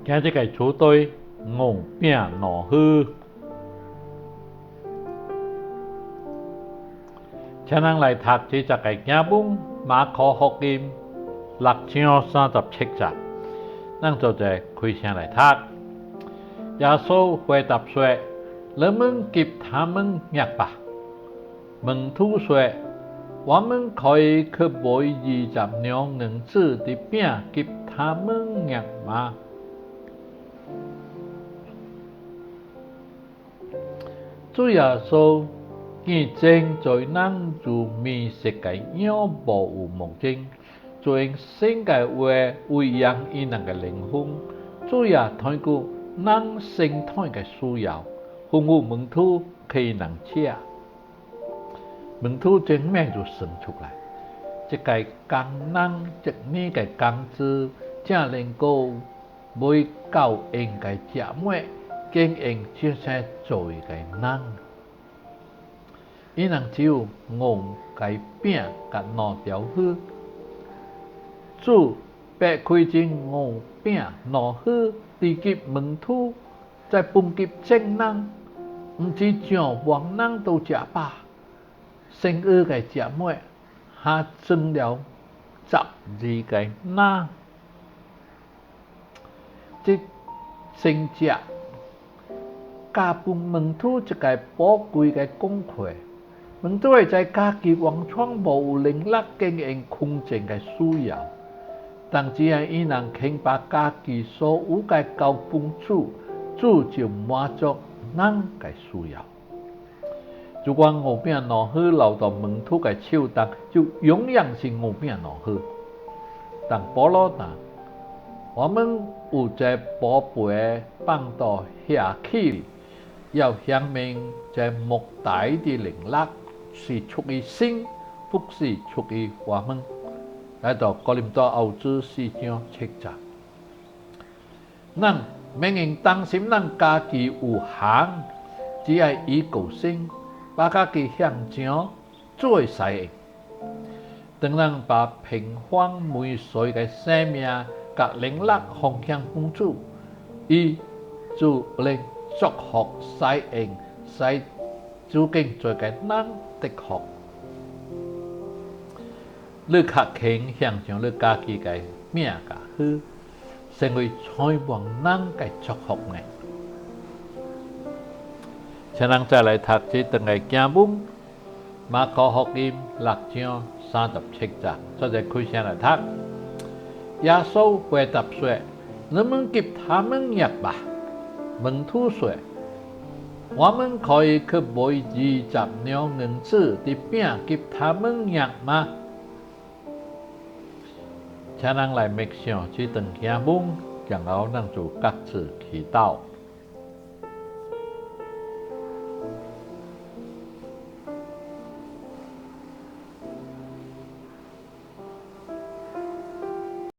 今日嘅主題五餅老許，請咱來讀這個經文馬可福音6章37節，咱就開聲來讀。耶穌回答說：你們給他們吃吧。門徒說：我們可以去買20兩銀子的餅給他們吃嗎？主耶穌見證在咱做面食嘅樣無有目的，就用聖嘅話餵養伊人嘅靈魂。主也睇顧咱身體嘅需要，吩咐門徒可以能吃。門徒真命就生出來，這個工人一年嘅工資，才能夠買到應該食物，經營這些做嘅人。伊人只有5個餅甲2條魚，主別開這5餅2魚，遞給門徒，再分給眾人，唔只將萬人都吃飽。剩餘嘅食物，還剩了12個人。這剩食加分門徒一個寶貴嘅功課。門徒會在家己完全無能力經營空前嘅需要，但只要伊人肯把家己所有嘅交奉主，主就滿足咱嘅需要。如果5餅2魚流到門徒嘅手中，就永遠是5餅2魚。但保羅講：我們有這寶貝放到下去，要顯明這莫大的能力是出於神，不是出於我們。來到哥林多後書4章7節，咱免用擔心咱家己有限，只要依靠神，把家己向前做使用。當咱把平凡無水嘅生命甲能力奉獻奉主，伊就能祝福使用，使主經做嘅人得福。你較肯向上你家己嘅命甲好，成為全部人嘅祝福呢？請咱再來讀這段嘅經文，馬可福音6章37節，再開聲來讀。耶穌回答說：你們給他們吃吧。門徒說：我們可以去買20兩銀子的餅給他們吃嗎？請咱來默想這段經文，然後咱就各自祈禱。